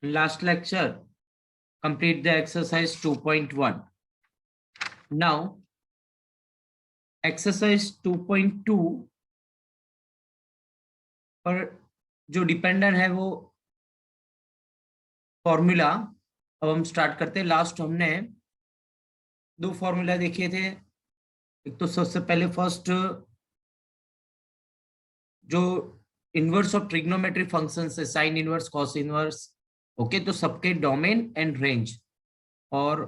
Last lecture, complete the exercise 2.1. Now, exercise 2.2 पर जो dependent है वो फॉर्मूला अब हम स्टार्ट करते हैं। लास्ट हमने दो फॉर्मूला देखे थे। एक तो सबसे पहले फर्स्ट जो इनवर्स ऑफ ट्रिग्नोमेट्री फंक्शंस है, sine inverse, cos inverse, okay, तो सबके डोमेन एंड रेंज और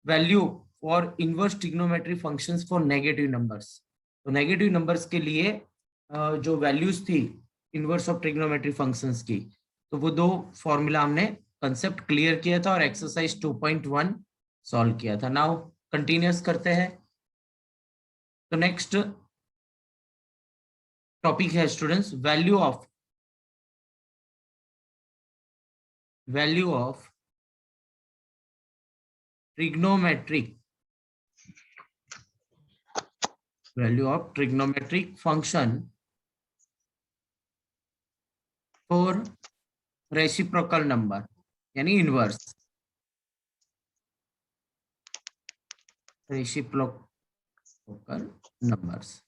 value for inverse trigonometry functions for negative numbers. तो नेगेटिव नंबर्स के लिए जो वैल्यूज थी इनवर्स ऑफ ट्रिग्नोमेट्री फंक्शंस की, तो वो दो फॉर्मूला हमने कंसेप्ट क्लियर किया था और एक्सरसाइज 2.1 सॉल्व किया था। नाउ कंटिन्यूअस करते हैं। तो नेक्स्ट टॉपिक है students value of trigonometric function for reciprocal number यानी इनवर्स रेसिप्रोकल नंबर्स।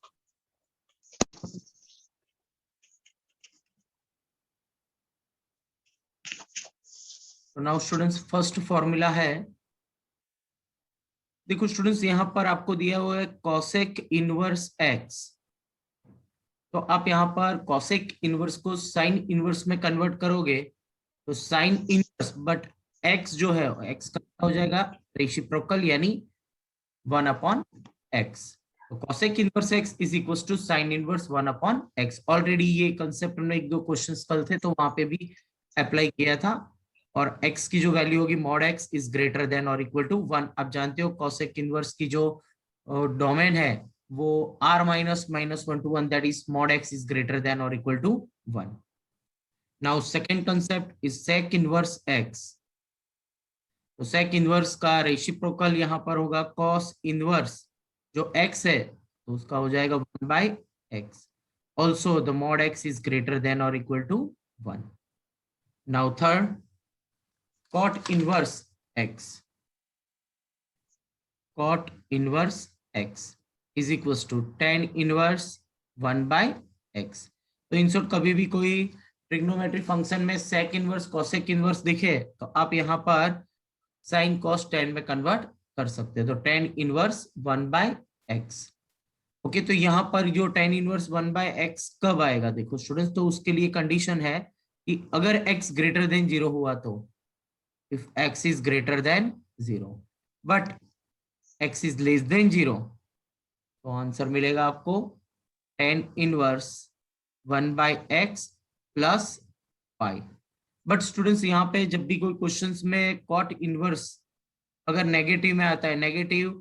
तो नाउ स्टूडेंट्स फर्स्ट फॉर्मूला है, देखो स्टूडेंट्स यहां पर आपको दिया हुआ है कॉसेक इनवर्स एक्स। तो आप यहां पर कॉसेक इनवर्स को साइन इनवर्स में कन्वर्ट करोगे तो साइन इनवर्स, बट एक्स जो है एक्स का हो जाएगा रेसिप्रोकल यानी 1/x। तो cosec inverse x is equal to sine inverse 1/x। Already ये कंसेप्ट हमने एक दो क्वेश्चंस कल थे तो वहां पे भी अप्लाई किया था। और x की जो वैल्यू होगी mod x is greater than और इक्वल टू 1। आप जानते हो कॉसेक इनवर्स की जो डोमेन है वो r minus -1 to 1, that is mod x is greater than और equal to 1। Now second concept is sec inverse x। तो सेक इनवर्स का रेसिप्रोकल यहां पर होगा कॉस इनवर्स जो x है तो उसका हो जाएगा 1/x। Also the mod x is greater than और equal to 1। Now third cot inverse x is equals to tan inverse 1/x। तो इन शॉर्ट कभी भी कोई ट्रिग्नोमेट्री फंक्शन में सेक इनवर्स कॉसेक इनवर्स दिखे तो आप यहाँ पर साइन कॉस tan में कन्वर्ट कर सकते हैं। तो tan इनवर्स 1/x। ओके, तो यहाँ पर जो tan इनवर्स 1/x कब आएगा देखो स्टूडेंट्स, तो उसके लिए कंडीशन है कि अगर x ग्रेटर देन 0 हुआ तो if x is greater than 0 but x is less than 0 तो आंसर मिलेगा आपको tan inverse 1/x plus pi. But students यहाँ पे जब भी कोई क्वेश्चंस में cot इनवर्स अगर नेगेटिव में आता है, नेगेटिव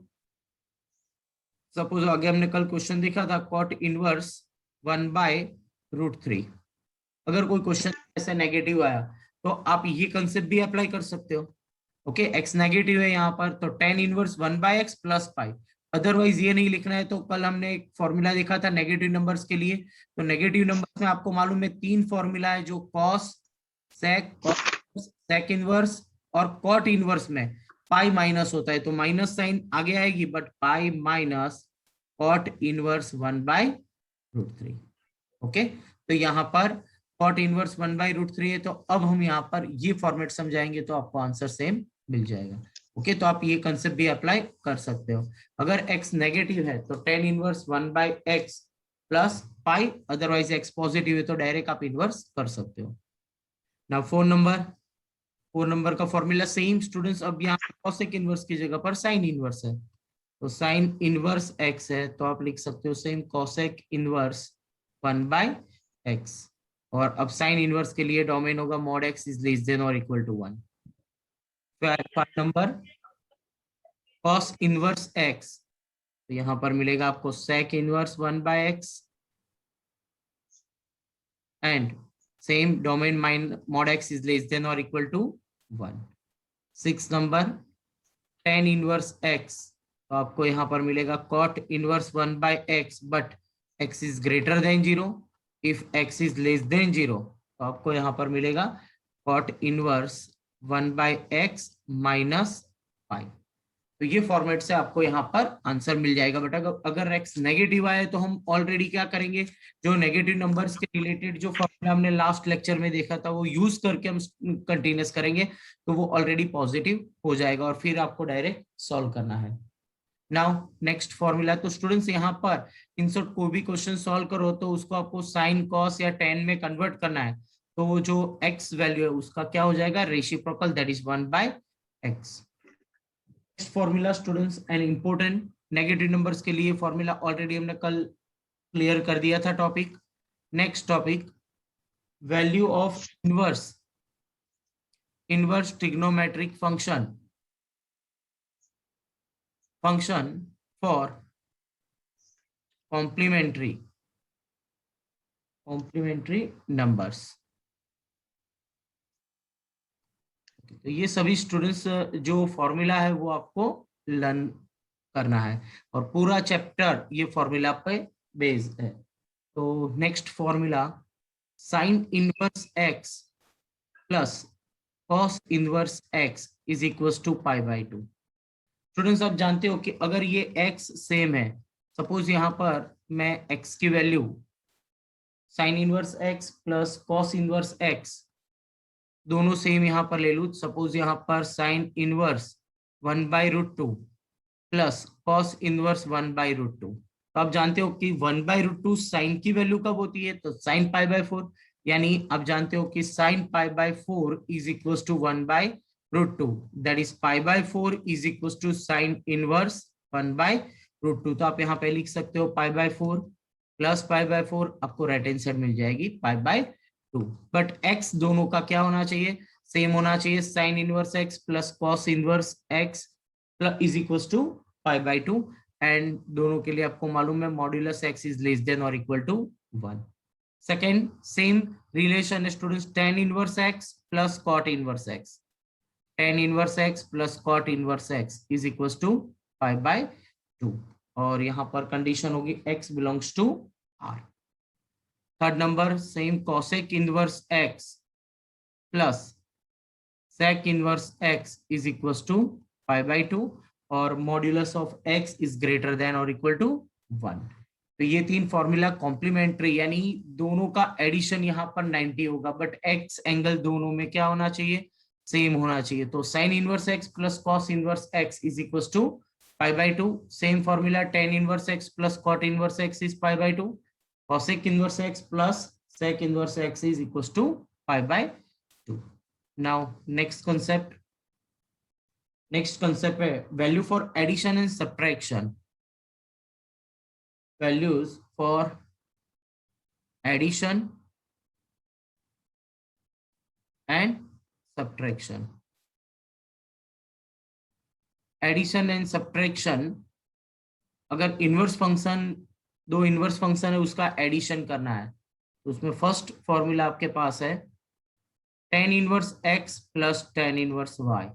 सपोज आगे हमने कल क्वेश्चन देखा था cot इनवर्स 1/√3, अगर कोई क्वेश्चन ऐसे नेगेटिव आया तो आप ये कंसेप्ट भी अप्लाई कर सकते हो। ओके, एक्स नेगेटिव है यहाँ पर तो tan inverse 1/x plus pi. Otherwise ये नहीं लिखना है। तो कल हमने एक फॉर्मूला देखा था नेगेटिव नंबर्स के लिए। तो नेगेटिव नंबर्स में आपको मालूम है तीन फॉर्मूला है जो कॉस, सेक इनवर्स और कॉट इनवर्स में पाई माइनस होता है तो माइनस साइन आगे आएगी, but pi minus cot inverse 1/√3। Okay, तो यहाँ पर कॉट इनवर्स 1/√3 है। तो अब हम यहाँ पर ये फॉर्मेट समझाएंगे तो आपको आंसर सेम मिल जाएगा। ओके, तो आप ये कंसेप्ट भी अप्लाई कर सकते हो। अगर x नेगेटिव है तो tan inverse 1/x plus pi, otherwise x positive है तो डायरेक्ट आप इनवर्स कर सकते हो। ना 4 नंबर का फॉर्मूला सेम स्टूडेंट्स, अब यहाँ कॉसेक इनवर्स की जगह पर साइन इनवर्स है तो साइन इनवर्स x है तो आप लिख सकते हो सेम कॉसेक इनवर्स 1/x। और अब साइन इनवर्स के लिए डोमेन होगा mod x is less than और equal to 1। Part number cos inverse x, तो यहां पर मिलेगा आपको sec inverse 1/x and same domain mod x is less than और equal to 1। 6 number tan inverse x, तो आपको यहां पर मिलेगा cot inverse 1/x but x is greater than 0। If x is less than 0 तो आपको यहां पर मिलेगा cot inverse 1/x minus pi. तो ये फॉर्मेट से आपको यहाँ पर आंसर मिल जाएगा। बट अगर x नेगेटिव आए तो हम ऑलरेडी क्या करेंगे, जो नेगेटिव नंबर्स के रिलेटेड जो फॉर्मूला हमने लास्ट लेक्चर में देखा था वो यूज करके हम कंटिन्यूस करेंगे, तो वो ऑलरेडी पॉजिटिव हो जाएगा और फिर आपको डायरेक्ट सॉल्व करना है। नाउ नेक्स्ट फॉर्मूला, तो स्टूडेंट्स यहाँ पर इंसर्ट कोई भी क्वेश्चन सॉल्व करो तो उसको आपको साइन कॉस या टेन में कन्वर्ट करना है। तो वो जो x वैल्यू है उसका क्या हो जाएगा, reciprocal, that is 1/x। Next formula students and important, negative numbers के लिए फॉर्मूला ऑलरेडी हमने कल क्लियर कर दिया था topic. Next topic, value of inverse trigonometric function for complementary numbers. तो ये सभी स्टूडेंट्स जो फॉर्मूला है वो आपको लर्न करना है और पूरा चैप्टर ये फॉर्मूला पे बेस्ड है। तो next formula, sine inverse x plus cos inverse x is equal to π/2। Students आप जानते हो कि अगर ये x सेम है, सपोज यहाँ पर मैं x की value sign inverse x plus cos inverse x दोनों सेम यहाँ पर ले लूं, सपोज यहाँ पर sign inverse 1/√2 plus cos inverse 1/√2। तो आप जानते हो कि 1/√2 साइन की वैल्यू कब होती है, तो साइन π/4, यानी आप जानते हो कि sine π/4 is equal to 1/√2, that is π/4 is equal to sine inverse 1/√2। तो आप यहाँ पे लिख सकते हो π/4 प्लस π/4, आपको राइट हैंड साइड मिल जाएगी π/2। बट x दोनों का क्या होना चाहिए, सेम होना चाहिए, sine inverse x plus cos inverse x plus is equal to π/2, and दोनों के लिए आपको मालूम है modulus x is less than और equal to 1। Second same relation students, tan inverse x plus cot inverse x, tan inverse x plus cot inverse x is equal to π/2, और यहाँ पर कंडीशन होगी x belongs to R। Third number, same cosec inverse x plus sec inverse x is equal to π/2 और modulus of x is greater than और equal to 1। तो ये तीन formula complementary, यानी दोनों का एडिशन यहाँ पर 90 होगा, बट x एंगल दोनों में क्या होना चाहिए, सेम होना चाहिए। तो sine inverse x plus cos inverse x is equal to π/2, same formula tan inverse x plus cot inverse x is π/2, cosec inverse x plus sec inverse x is equals to π/2. Now next concept है value for addition and subtraction. Values for addition and subtraction. Addition and subtraction, अगर inverse function, दो inverse function है उसका addition करना है, तो उसमें first formula आपके पास है tan inverse x plus tan inverse y,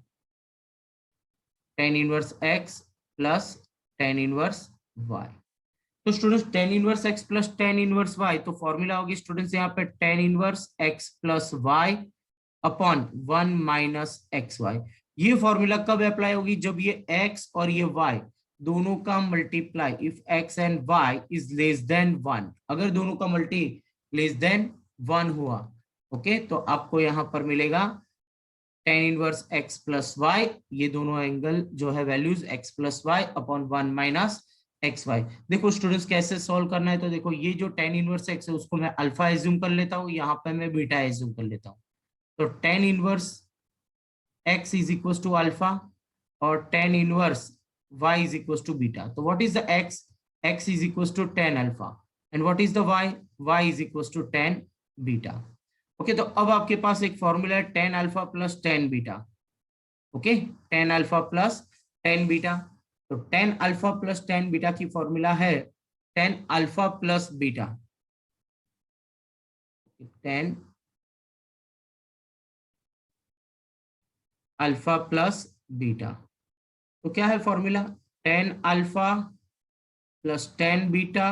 tan inverse x plus tan inverse y। तो students tan inverse x plus tan inverse y, तो फॉर्मूला होगी स्टूडेंट्स यहाँ पे tan inverse x plus y upon 1 minus xy। ये formula कब apply होगी, जब ये x और ये y दोनों का multiply, if x and y is less than 1, अगर दोनों का मल्टी लेस देन 1 हुआ, ओके, तो आपको यहां पर मिलेगा tan inverse x plus y, ये दोनों एंगल जो है values x plus y upon 1 minus xy। देखो स्टूडेंट्स कैसे सॉल्व करना है, तो देखो ये जो tan इनवर्स x है उसको मैं अल्फा एज्यूम कर लेता हूँ, यहाँ पे मैं बीटा एज्यूम कर लेता हूँ। तो tan inverse x is equal to alpha और tan inverse y is equals to beta. So what is the x? X is equals to tan alpha. And what is the y? Y is equals to tan beta. Okay, तो अब आपके पास एक formula है tan alpha plus tan beta. Okay, tan alpha plus tan beta. तो tan alpha plus tan beta की formula है tan alpha plus beta. tan alpha plus beta. तो क्या है formula, tan alpha plus tan beta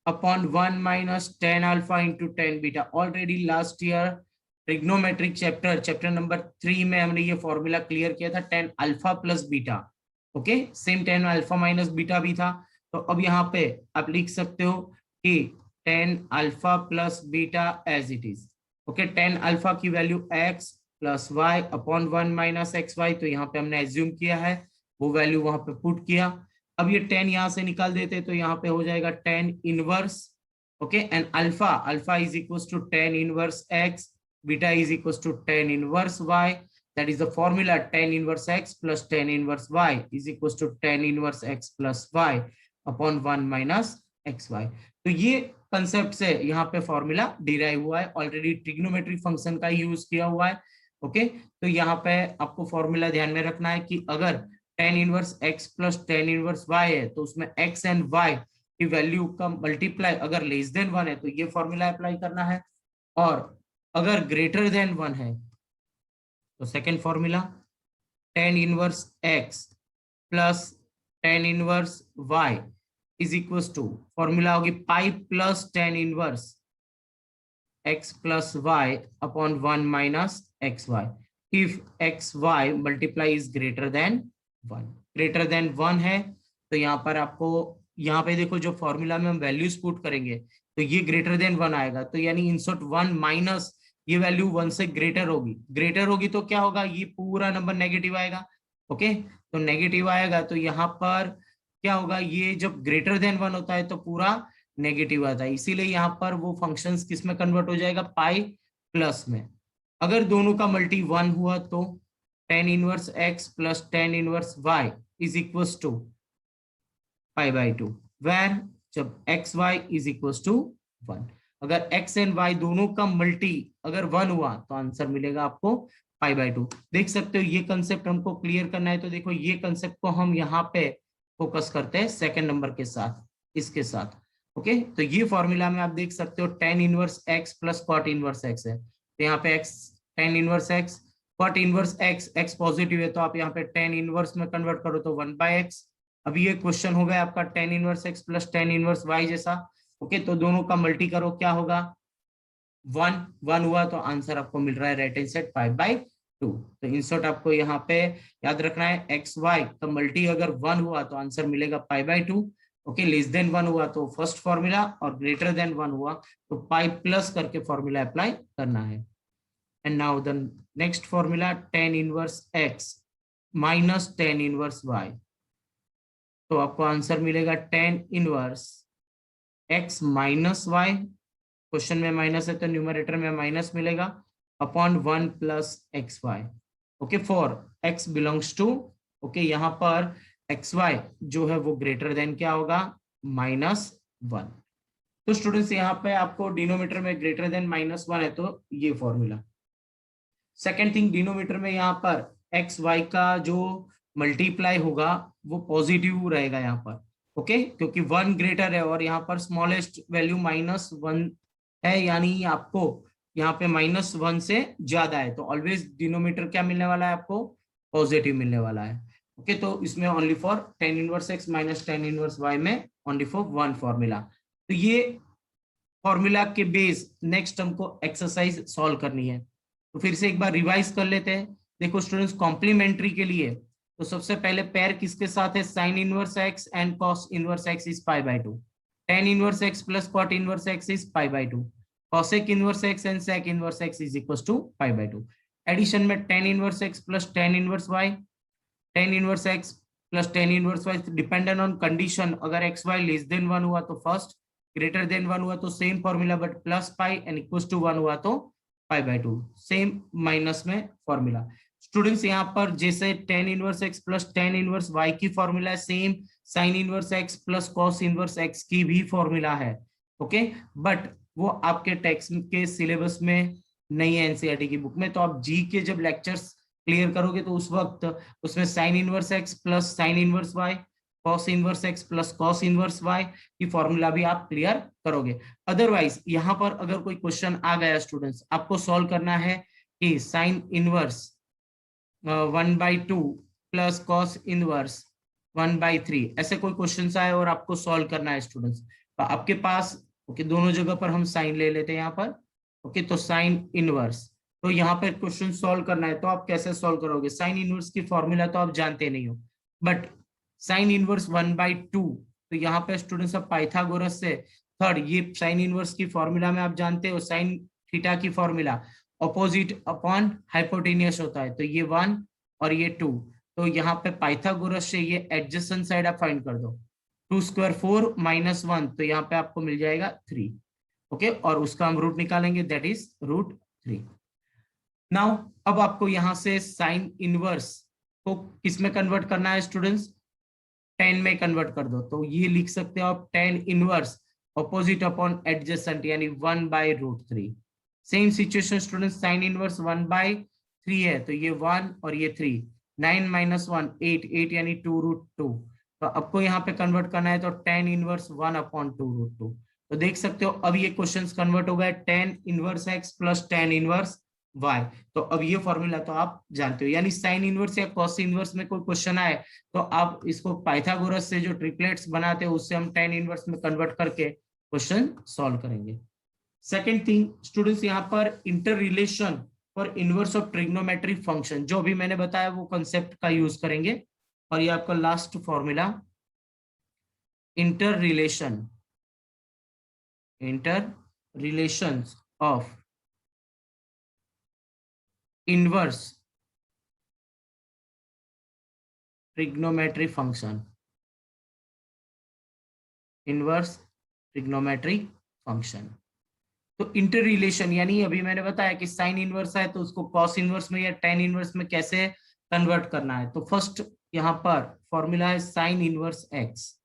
upon 1 minus tan alpha into tan beta. Already last year trigonometric chapter number 3 में हमने ये formula clear किया था, ten alpha plus beta. Okay, same tan alpha minus beta भी था। तो अब यहाँ पे आप लिख सकते हो कि tan alpha plus beta as it is. Okay, tan alpha की value x plus y upon 1 - xy, तो यहाँ पे हमने एज्यूम किया है, वो वैल्यू वहां पे पुट किया। अब ये 10 यहां से निकाल देते तो यहाँ पे हो जाएगा 10 inverse. Okay, and alpha alpha is equal to 10 inverse x, beta is equal to 10 inverse y, that is the formula 10 inverse x plus 10 inverse y is equals to 10 inverse x plus y upon 1 minus xy। तो ये concept से यहाँ पे formula derive हुआ है, already trigonometric function का use किया हुआ है। ओके, तो यहाँ पे आपको फॉर्मूला ध्यान में रखना है कि अगर 10 inverse x plus 10 inverse y है तो उसमें x एंड y की वैल्यू का मल्टीप्लाई अगर लेस देन 1 है तो ये फॉर्मूला अप्लाई करना है, और अगर ग्रेटर देन 1 है तो second formula 10 inverse x plus 10 inverse y is equal to, formula होगी pi plus 10 inverse x plus y upon 1 minus xy if xy multiply is greater than 1। Greater than 1 है तो यहाँ पर आपको, यहाँ पे देखो जो फॉर्मूला में हम वैल्यूज पुट करेंगे तो ये ग्रेटर देन 1 आएगा, तो यानी इंसर्ट 1 माइनस ये वैल्यू 1 से ग्रेटर होगी। ग्रेटर होगी तो क्या होगा, ये पूरा नंबर नेगेटिव आएगा। ओके, तो नेगेटिव आएगा तो यहाँ पर क्या होगा, ये जब ग्रेटर देन 1 होता है तो पूरा नेगेटिव आता है, इसीलिए यहाँ पर वो फंक्शंस किस में कन्वर्ट हो जाएगा, पाई प्लस में। अगर दोनों का मल्टी 1 हुआ तो 10 inverse x plus 10 inverse y is equal to pi by 2, where जब x y is equal to 1। अगर x एंड y दोनों का मल्टी अगर 1 हुआ तो आंसर मिलेगा आपको पाई बाई 2। देख सकते हो ये कंसेप्ट हमको क्लियर करना है, तो देखो ये कंसेप्ट को हम यहाँ पे फोकस करते हैं सेकंड नंबर के साथ, इसके साथ। ओके, तो ये फॉर्मूला में आप देख सकते हो 10 inverse x plus cot inverse x है, तो यहाँ पे x 10 inverse x cot inverse x positive है तो आप यहाँ पे 10 इनवर्स में कन्वर्ट करो तो 1/x। अभी ये क्वेश्चन हो गया आपका 10 inverse x plus 10 inverse y जैसा। ओके, तो दोनों का मल्टी करो, क्या होगा 1 हुआ तो आंसर आपको मिल रहा है राइट हैंड साइड 5/2। तो इंसर्ट आपको यहाँ पे याद रखना है, एक्स वाई का मल्टी अगर 1 हुआ तो आंसर मिलेगा π/2। ओके, लेस देन 1 हुआ तो फर्स्ट फॉर्मूला, और ग्रेटर देन 1 हुआ तो पाई प्लस करके फॉर्मूला अप्लाई करना है। And now the next formula 10 inverse x minus 10 inverse y, तो आपको आंसर मिलेगा 10 inverse x minus y, question में माइनस है तो न्यूमरेटर में माइनस मिलेगा, upon 1 plus xy। Okay, for x belongs to, okay यहाँ पर xy जो है वो ग्रेटर देन क्या होगा, -1। तो स्टूडेंट्स यहाँ पे आपको डिनोमीटर में ग्रेटर देन -1 है तो ये फॉर्मूला। सेकेंड थिंग, डिनोमीटर में यहाँ पर एक्स वाई का जो मल्टीप्लाई होगा वो पॉजिटिव रहेगा यहाँ पर। ओके, क्योंकि 1 ग्रेटर है और यहाँ पर स्मॉलेस्ट वैल्यू -1 है, यानी आपको यहाँ पे -1 से ज्यादा है तो ऑलवेज डिनोमीटर क्या मिलने वाला है, आपको पॉजिटिव मिलने वाला है। ओके, तो इसमें only for 10 inverse x minus 10 inverse y में ओनली फॉर 1 फॉर्मूला। तो ये फॉर्मूला के बेस नेक्स्ट हमको एक्सरसाइज सॉल्व करनी है, तो फिर से एक बार रिवाइज कर लेते हैं। देखो स्टूडेंट्स, कॉम्प्लीमेंट्री के लिए तो सबसे पहले पेयर किसके साथ है, sine inverse x and cos inverse x is π/2, 10 inverse x plus cot inverse x is π/2, cosec inverse x and sec inverse x is equal to π/2। Addition में 10 inverse x plus 10 inverse y, 10 inverse x plus 10 inverse y dependent on condition, अगर xy less than 1 हुआ तो first, greater than 1 हुआ तो same formula but plus pi, and equal to 1 हुआ तो π/2, same minus में formula. Students यहाँ पर जैसे 10 inverse x plus 10 inverse y की फॉर्मूला है, same sign inverse x plus cos inverse x की भी फॉर्मूला है। ओके, बट वो आपके टेक्स्ट के सिलेबस में नहीं है, एनसीईआरटी की बुक में। तो आप जी के जब लेक्चर्स क्लियर करोगे तो उस वक्त उसमें sign inverse x plus sine inverse y, cos inverse x plus cos inverse y की फॉर्मूला भी आप क्लियर करोगे। अदरवाइज यहाँ पर अगर कोई क्वेश्चन आ गया स्टूडेंट्स, आपको सॉल्व करना है कि sine inverse 1/2 plus cos inverse 1/3, ऐसे कोई क्वेश्चन आए और आपको सॉल्व करना है स्टूडेंट्स, तो आपके पास ओके दोनों जगह पर हम साइन ले लेते हैं यहाँ पर। ओके, तो साइन इनवर्स तो यहाँ पे क्वेश्चन सॉल्व करना है तो आप कैसे सॉल्व करोगे? साइन इनवर्स की फॉर्मूला तो आप जानते नहीं हो, बट साइन इनवर्स 1/2, तो यहाँ पे स्टूडेंट्स ऑफ पाइथागोरस से थर्ड, ये साइन इनवर्स की फॉर्मूला में आप जानते हो साइन थीटा की फॉर्मूला ऑपोजिट अपॉन हाइपोटेनियस होता है, तो ये 1 और ये 2, तो यहाँ पे पाइथागोरस से ये एडजेसेंट साइड आप फाइंड कर दो, 2 स्क्वायर 4 माइनस 1, तो यहाँ पे आपको मिल जाएगा 3। ओके, और उसका हम रूट निकालेंगे, दैट इज √3। नाउ अब आपको यहां से साइन इनवर्स को किस में कन्वर्ट करना है स्टूडेंट्स? 10 में कन्वर्ट कर दो, तो ये लिख सकते हो आप 10 इनवर्स ऑपोजिट अपॉन एडजेसेंट यानी 1/√3। Same situation students, sine inverse 1/3 है, तो ये 1 और ये 3, 9 माइनस 1 8, 8 यानी 2√2, तो आपको यहाँ पे कन्वर्ट करना है, तो 10 इनवर्स 1/2√2। तो देख सकते हो अब ये क्वेश्चंस कन्वर्ट हो गए 10 inverse x plus 10 inverse y। तो अब ये फॉर्मूला तो आप जानते हो, यानी साइन इनवर्स या कॉस इनवर्स में कोई क्वेश्चन आए तो आप इसको पाइथागोरस से जो ट्रिपलेट्स बनाते हैं उससे हम 10 इनवर्स में कन्वर्ट करके क्वेश्चन सॉल्व करेंगे। सेकेंड थिंग स्टूडेंट्स, यहाँ पर inter relation for inverse of trigonometric function, जो भी मैंने बताया वो कंसेप्ट का यूज करेंगे, और ये आपका last formula inter relations of inverse trigonometric function, inverse trigonometric function। तो इंटर रिलेशन यानी अभी मैंने बताया कि साइन इनवर्स है तो उसको कॉस इनवर्स में या टेन इनवर्स में कैसे कन्वर्ट करना है। तो फर्स्ट यहाँ पर फॉर्मूला है साइन इनवर्स एक्स,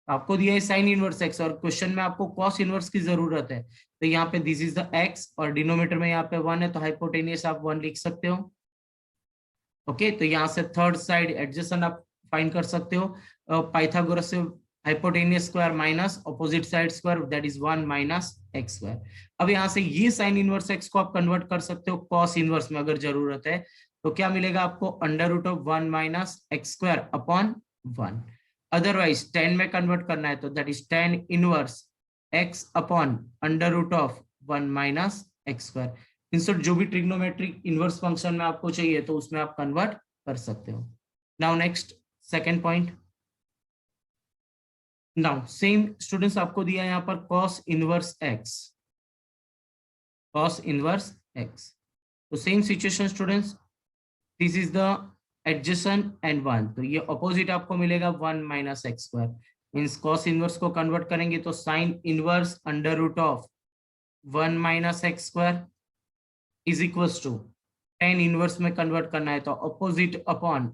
आपको दिया है साइन इनवर्स एक्स और क्वेश्चन में आपको कॉस इनवर्स की जरूरत है, तो यहाँ पे दिस इज द एक्स और डिनोमीटर में यहाँ पे 1 है, तो हाइपोटेनियस आप 1 लिख सकते हो। ओके, तो यहाँ से थर्ड साइड एडजेसेंट आप फाइंड कर सकते हो, पाइथागोरस से hypotenuse square minus opposite side square, that is 1 minus x square. अब यहाँ से ये साइन इनवर्स एक्स को आप कन्वर्ट कर सकते हो कॉस इनवर्स में अगर जरूरत है, तो क्या मिलेगा आपको? √1 minus x square upon 1। Otherwise 10 में कन्वर्ट करना है तो that is 10 inverse x upon √1 minus x square. Insert जो भी ट्रिग्नोमेट्रिक इनवर्स फंक्शन में आपको चाहिए तो उसमें आप कन्वर्ट कर सकते हो। Now next second point, now same students आपको दिया है यहाँ पर cos इनवर्स x, तो same situation students, this is the adjacent and 1, तो ये ऑपोजिट आपको मिलेगा 1 minus x square, means cos inverse को कन्वर्ट करेंगे तो sine inverse √1 minus x square is equals to 10 inverse में कन्वर्ट करना है तो opposite upon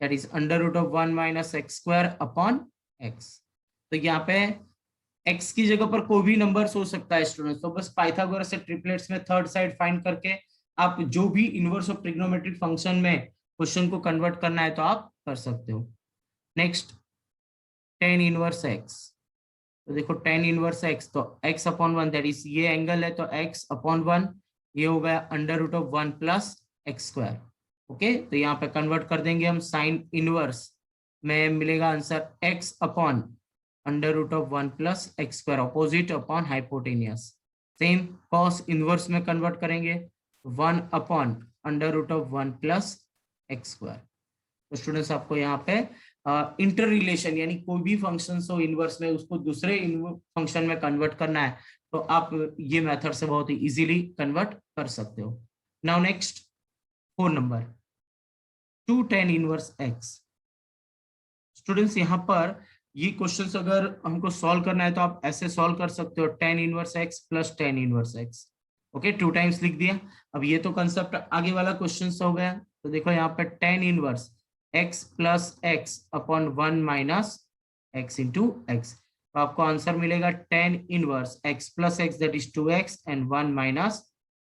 that is √1 minus x square upon x. तो यहाँ पे x की जगह पर कोई भी नंबर्स हो सकता है स्टूडेंट्स, तो बस पाइथागोरस से ट्रिपलेट्स में थर्ड साइड फाइंड करके आप जो भी इनवर्स ऑफ ट्रिग्नोमेट्रिक फंक्शन में क्वेश्चन को कन्वर्ट करना है तो आप कर सकते हो। नेक्स्ट 10 इनवर्स x, तो देखो 10 इनवर्स x, तो x अपॉन 1 दैट इज ये एंगल है तो x अपॉन 1, ये हो गया √1 प्लस एक्स स्क्वायर। ओके, तो यहाँ पे कन्वर्ट कर देंगे हम, साइन इनवर्स में मिलेगा answer x upon √1 plus x square opposite upon hypotenuse. Same cos inverse में कन्वर्ट करेंगे 1 अपॉन √1 प्लस एक्स स्क्वायर। तो स्टूडेंट्स आपको यहाँ पे इंटर रिलेशन यानी कोई भी फंक्शन हो इनवर्स में उसको दूसरे फंक्शन में कन्वर्ट करना है तो आप ये मेथड से बहुत ही इजीली कन्वर्ट कर सकते हो। Now next 4 number 2 tan inverse x। Students यहाँ पर ये क्वेश्चंस अगर हमको सॉल्व करना है तो आप ऐसे सॉल्व कर सकते हो, tan inverse x plus tan inverse x। Okay, 2 times लिख दिया। अब ये तो कंसेप्ट आगे वाला क्वेश्चन हो गया, तो देखो यहाँ पे tan inverse x plus x upon 1 minus x into x, तो आपको आंसर मिलेगा tan inverse x plus x that is 2x and 1 minus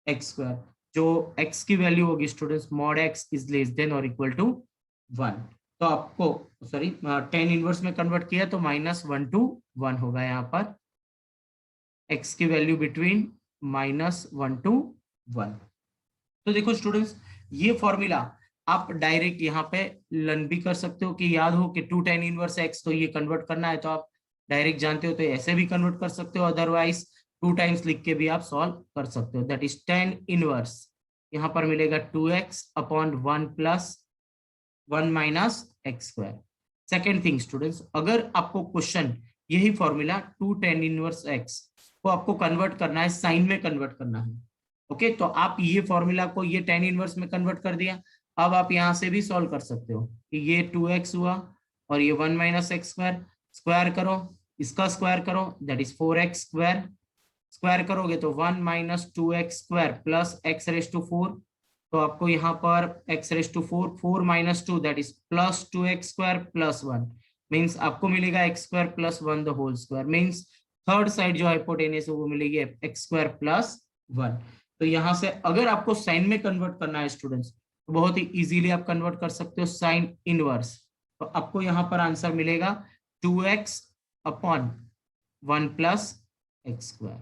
x square. जो x की वैल्यू होगी students mod x is less than और equal to 1, तो आपको sorry 10 inverse में कन्वर्ट किया तो -1 to 1 होगा यहाँ पर, x की वैल्यू बिटवीन -1 to 1। तो देखो स्टूडेंट्स ये फॉर्मूला आप डायरेक्ट यहाँ पे लर्न भी कर सकते हो कि याद हो कि 2 tan इनवर्स x, तो ये कन्वर्ट करना है तो आप डायरेक्ट जानते हो तो ऐसे भी कन्वर्ट कर सकते हो, अदरवाइज 2 टाइम्स लिख के भी आप सॉल्व कर सकते हो, दैट इज tan इनवर्स यहाँ पर मिलेगा 2x upon 1 plus 1 minus x square. Second thing students, अगर आपको क्वेश्चन यही फॉर्मूला 2 tan इनवर्स x को आपको कन्वर्ट करना है, साइन में कन्वर्ट करना है, ओके, तो आप ये फॉर्मूला को ये tan इनवर्स में कन्वर्ट कर दिया। अब आप यहां से भी सॉल्व कर सकते हो कि ये 2x हुआ और ये 1 माइनस एक्स स्क्वायर, स्क्वायर करो, इसका स्क्वायर करो, that is 4x square, square करोगे तो 1 minus 2x square plus x raise to 4, तो आपको यहाँ पर x raise to 4, 4 minus 2 that is plus 2x square plus 1, means आपको मिलेगा x square plus 1 the whole square, means third side जो hypotenuse है वो मिलेगी x स्क्वायर प्लस 1। तो यहाँ से अगर आपको साइन में कन्वर्ट करना है स्टूडेंट्स, तो बहुत ही इजीली आप कन्वर्ट कर सकते हो साइन इनवर्स, तो आपको यहाँ पर आंसर मिलेगा 2x upon 1 plus x square,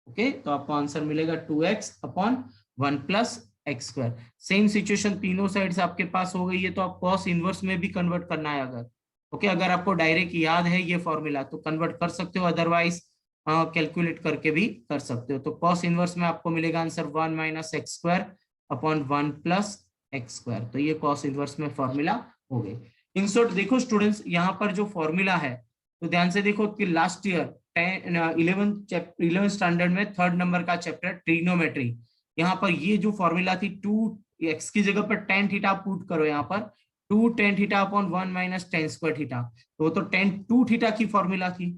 okay, तो आपको आंसर मिलेगा 2x upon 1 plus x square. Same situation तीनों साइड से आपके पास हो गई है, तो आप कॉस इनवर्स में भी कन्वर्ट करना है अगर, ओके, अगर आपको डायरेक्ट याद है ये फॉर्मूला तो कन्वर्ट कर सकते हो, अदरवाइज कैलकुलेट करके भी कर सकते हो। तो कॉस इनवर्स में आपको मिलेगा answer 1 minus x square upon 1 plus x square, तो ये कॉस इनवर्स में फॉर्मूला हो गई। इन शॉर्ट देखो स्टूडेंट्स, यहाँ पर जो फॉर्मूला है तो ध्यान से देखो कि लास्ट ईयर 11th स्टैंडर्ड में 3rd नंबर का चैप्टर ट्रिग्नोमेट्री, यहाँ पर ये जो फॉर्मूला थी 2x की जगह पर tan थीटा पुट करो, यहाँ पर 2 tan theta upon 1 minus tan square theta, तो tan 2 थीटा की फॉर्मूला थी,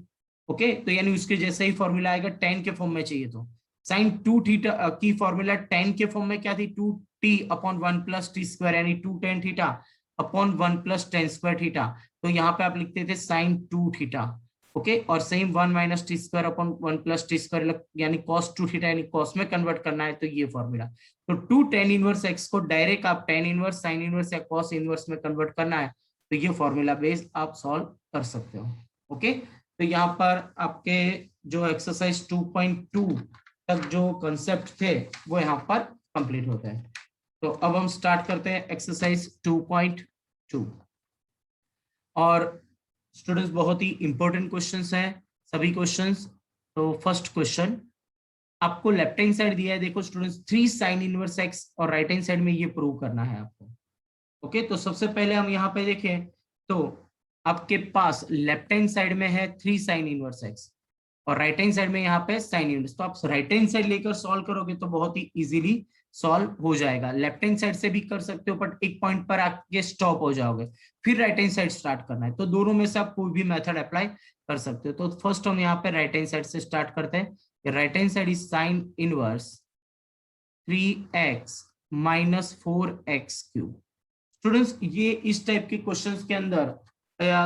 ओके, तो यानी उसके जैसे ही फॉर्मूला आएगा tan के फॉर्म में चाहिए, तो sin 2 थीटा की फॉर्मूला tan के फॉर्म में क्या थी 2t upon 1 plus T square, यानी 2 tan theta upon 1 plus tan square theta, तो यहाँ पे आप लिखते थे sin 2 थीटा, ओके, और same 1 minus T square upon 1 plus T square यानी cos 2 थीटा, यानी cos में कन्वर्ट करना है, तो ये फॉर्मूला। तो 2 tan इनवर्स x को डायरेक्ट आप tan इनवर्स sin इनवर्स या cos इनवर्स में कन्वर्ट करना है, तो ये फॉर्मूला बेस्ड आप सॉल्व कर सकते हो, ओके। तो यहाँ पर आपके जो एक्सरसाइज 2.2 तक जो कंसेप्ट थे वो यहाँ पर कंप्लीट होते हैं। तो अब हम स्टार्ट करते हैं एक्सरसाइज 2.2, और स्टूडेंट्स बहुत ही इंपॉर्टेंट क्वेश्चंस हैं सभी क्वेश्चंस। तो फर्स्ट क्वेश्चन आपको लेफ्ट हैंड साइड दिया है, देखो स्टूडेंट्स 3 sin इनवर्स x, और राइट हैंड साइड में ये प्रूव करना है आपको, ओके। तो सबसे पहले हम यहाँ पे देखें तो आपके पास लेफ्ट हैंड साइड में है 3 sin इनवर्स x और राइट हैंड साइड में यहाँ पे साइन इनवर्स, तो आप राइट हैंड साइड लेकर सॉल्व करोगे तो बहुत ही इजीली सॉल्व हो जाएगा। लेफ्ट हैंड साइड से भी कर सकते हो, बट एक पॉइंट पर आके स्टॉप हो जाओगे, फिर राइट हैंड साइड स्टार्ट करना है, तो दोनों में से आप कोई भी मेथड अप्लाई कर सकते हो। तो फर्स्ट हम यहाँ पे राइट हैंड साइड से स्टार्ट करते हैं। Right hand side is sine inverse 3x minus 4x cube. Students ये इस टाइप के क्वेश्चंस के अंदर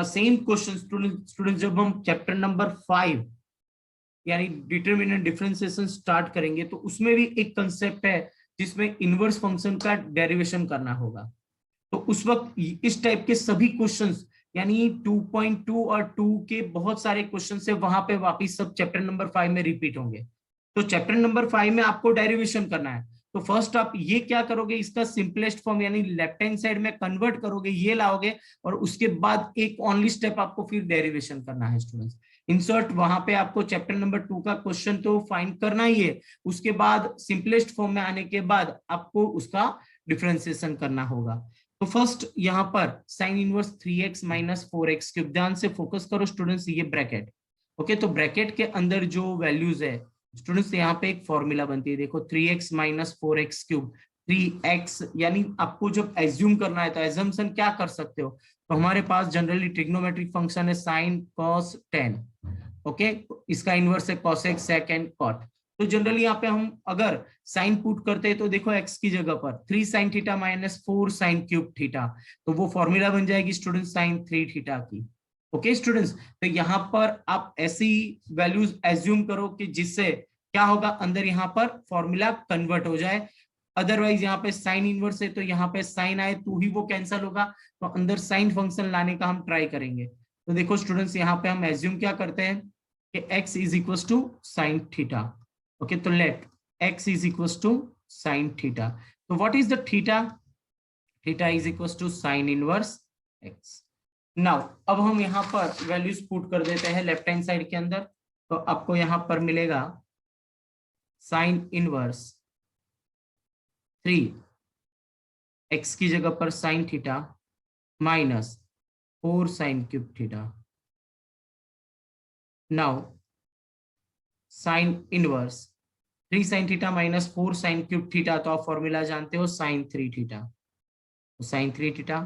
सेम क्वेश्चन स्टूडेंट्स जब हम चैप्टर नंबर 5 यानी डिटरमिनेंट डिफरेंशिएशन स्टार्ट करेंगे, तो उसमें भी एक कंसेप्ट है जिसमें इनवर्स फंक्शन का डेरिवेशन करना होगा। तो उस वक्त इस टाइप के सभी क्वेश्चंस यानी 2.2 और 2 के बहुत सारे क्वेश्चन है वहां पे वापिस सब चैप्टर नंबर 5 में रिपीट होंगे। तो चैप्टर नंबर 5 में आपको डेरिवेशन करना है, तो फर्स्ट आप ये क्या करोगे, इसका सिंपलेस्ट फॉर्म यानी लेफ्ट हैंड साइड में कन्वर्ट करोगे, ये लाओगे, और उसके बाद एक ओनली स्टेप आपको फिर डेरिवेशन करना है स्टूडेंट्स। इंसर्ट वहां पे आपको चैप्टर नंबर 2 का क्वेश्चन तो फाइंड करना ही है, उसके बाद सिंपलेस्ट फॉर्म में आने के बाद आपको उसका डिफरेंशिएशन करना होगा। तो फर्स्ट यहाँ पर sine inverse 3x minus 4x cube, ध्यान से फोकस करो स्टूडेंट्स, ये ब्रैकेट, ओके। तो ब्रैकेट के अंदर जो वैल्यूज है स्टूडेंट्स, यहाँ पे एक फॉर्मूला बनती है, देखो 3x minus 4x cube, 3x यानी आपको जब एज्यूम करना है तो एजम्पशन क्या कर सकते हो, तो हमारे पास जनरली ट्रिग्नोमेट्रिक फंक्शन है साइन कॉस टेन, ओके, इसका इनवर्स है कोसेक सेक एंड कॉट। तो जनरली यहाँ पे हम अगर साइन पुट करते हैं तो देखो x की जगह पर 3 sin theta minus 4 sin cube theta, तो वो फॉर्मूला बन जाएगी स्टूडेंट्स साइन 3 थीटा की, ओके स्टूडेंट्स। तो यहाँ पर आप ऐसी वैल्यूज एज्यूम करो कि जिससे क्या होगा, अंदर यहाँ पर फॉर्मूला कन्वर्ट हो जाए, अदरवाइज यहाँ पे साइन इनवर्स है तो यहाँ पे साइन आए तो ही वो कैंसिल होगा, तो अंदर साइन फंक्शन लाने का हम ट्राई करेंगे। तो देखो स्टूडेंट्स यहाँ पे हम एज्यूम क्या करते हैं कि x is equal to sine theta, okay, तो let x is equal to sine theta, तो what is the theta, theta is equal to sine inverse x। Now अब हम यहाँ पर वैल्यूज पुट कर देते हैं लेफ्ट हैंड साइड के अंदर, तो आपको यहाँ पर मिलेगा साइन इनवर्स 3 x की जगह पर sine theta minus 4 sine cube theta. Now sine inverse 3 sine theta minus 4 sine cube theta, तो आप फॉर्मूला जानते हो साइन 3 थीटा, तो साइन 3 थीटा।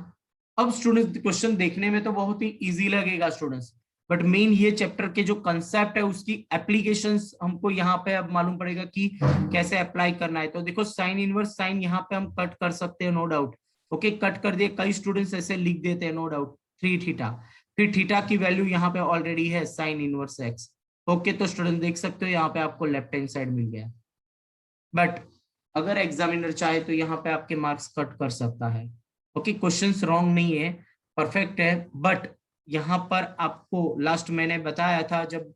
अब स्टूडेंट्स क्वेश्चन देखने में तो बहुत ही इजी लगेगा स्टूडेंट्स, बट मेन ये चैप्टर के जो कंसेप्ट है उसकी एप्लीकेशंस हमको यहाँ पे अब मालूम पड़ेगा कि कैसे अप्लाई करना है। तो देखो साइन इनवर्स साइन यहाँ पे हम कट कर सकते हैं, नो डाउट। ओके, कट कर दिए, कई स्टूडेंट्स ऐसे लिख देते हैं, नो डाउट 3 थीटा, फिर थीटा की वैल्यू यहाँ पे ऑलरेडी है साइन इनवर्स एक्स। ओके, तो स्टूडेंट देख सकते हो यहाँ पे आपको लेफ्ट हैंड साइड मिल गया, बट अगर एग्जामिनर चाहे तो यहाँ पे आपके मार्क्स कट कर सकता है। ओके, क्वेश्चंस रॉन्ग नहीं है, परफेक्ट है, बट यहाँ पर आपको लास्ट मैंने बताया था जब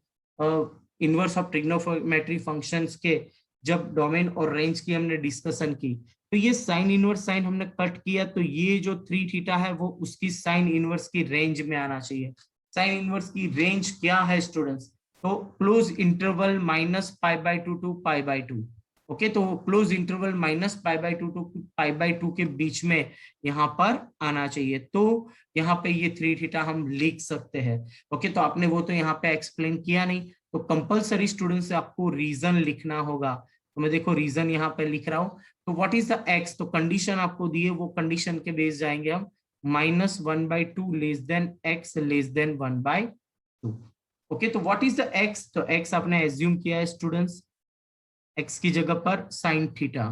इनवर्स ऑफ ट्रिग्नोमेट्री फंक्शंस के जब डोमेन और रेंज की हमने डिस्कशन की, तो ये साइन इनवर्स साइन हमने कट किया, तो ये जो 3 थीटा है वो उसकी साइन इनवर्स की रेंज में आना चाहिए। साइन इनवर्स की रेंज क्या है स्टूडेंट्स? तो क्लोज इंटरवल -π/2 टू π/2। ओके, तो क्लोज इंटरवल -π/2 टू π/2 के बीच में यहाँ पर आना चाहिए, तो यहाँ पे ये 3 थीटा हम लिख सकते हैं। ओके, तो आपने वो तो यहाँ पे एक्सप्लेन किया नहीं, तो कंपलसरी स्टूडेंट से आपको रीजन लिखना होगा। तो मैं देखो रीजन यहाँ पे लिख रहा हूँ। तो व्हाट इज द एक्स, तो कंडीशन आपको दी है, वो कंडीशन के बेस जाएंगे हम, -1/2 less than x less than 1/2। Okay, तो व्हाट इज द एक्स, तो एक्स आपने एज्यूम किया है स्टूडेंट्स, एक्स की जगह पर साइन थीटा,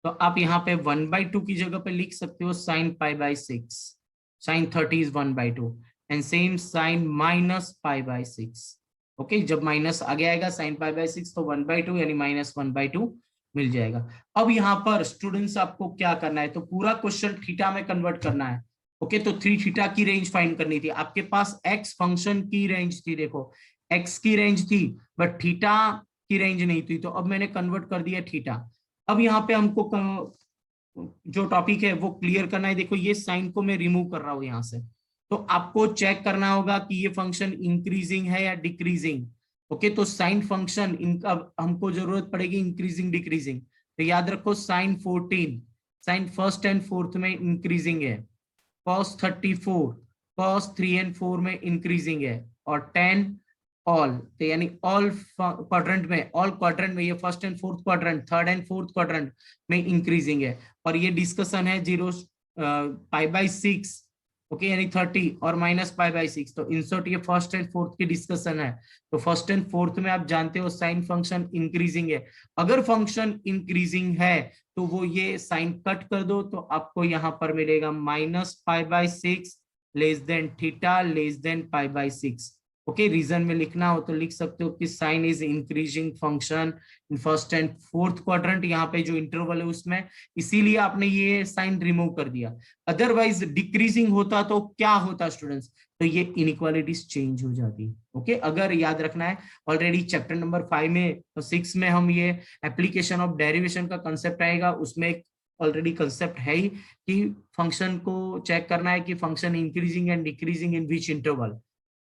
तो आप यहाँ पे 1/2 की जगह पे लिख सकते हो sine π/6, sine 30 is 1/2, and same sine -π/6। Okay, जब माइनस आगे आएगा साइन π/6 तो 1/2 यानी -1/2 मिल जाएगा। अब यहाँ पर स्टूडेंट्स आपको क्या करना है, तो पूरा क्वेश्चन थीटा में कन्वर्ट करना है। ओके, तो 3 थीटा की रेंज फाइंड करनी थी, आपके पास एक्स फंक्शन की रेंज थी, देखो एक्स की रेंज थी बट थीटा की रेंज नहीं थी, तो अब मैंने कन्वर्ट कर दिया थीटा। अब यहाँ पे हमको जो टॉपिक है वो क्लियर करना है। देखो ये साइन को मैं रिमूव कर रहा हूं यहाँ से, तो आपको चेक करना होगा कि ये फंक्शन इंक्रीजिंग है या डिक्रीजिंग। ओके, तो साइन फंक्शन इनका हमको जरूरत पड़ेगी इंक्रीजिंग डिक्रीजिंग, तो याद रखो sine 14 sine first and fourth में इंक्रीजिंग है, cos 34 cos 3 एंड 4 में इंक्रीजिंग है, और 10 ऑल, तो यानी ऑल क्वाड्रेंट में ये first and fourth quadrant, third and fourth quadrant में इंक्रीजिंग है, और ये डिस्कशन है 0 π/6। ओके, यानी 30 और -π/6, तो इंसर्ट ये फर्स्ट एंड फोर्थ की डिस्कशन है, तो फर्स्ट एंड फोर्थ में आप जानते हो साइन फंक्शन इंक्रीजिंग है। अगर फंक्शन इंक्रीजिंग है तो वो ये साइन कट कर दो, तो आपको यहाँ पर मिलेगा -π/6 less than theta less than π/6। Okay, region में लिखना हो तो लिख सकते हो कि sine is increasing function in first and fourth quadrant, यहाँ पे जो इंटरवल है उसमें, इसीलिए आपने ये साइन रिमूव कर दिया। अदरवाइज डिक्रीजिंग होता तो क्या होता स्टूडेंट्स, तो ये इनइक्वालिटीज चेंज हो जाती। ओके, अगर याद रखना है ऑलरेडी चैप्टर नंबर 5 में, तो 6 में हम ये एप्लीकेशन ऑफ डेरिवेशन का कंसेप्ट आएगा, उसमें ऑलरेडी कंसेप्ट है ही कि फंक्शन को चेक करना है कि function increasing and decreasing in which interval,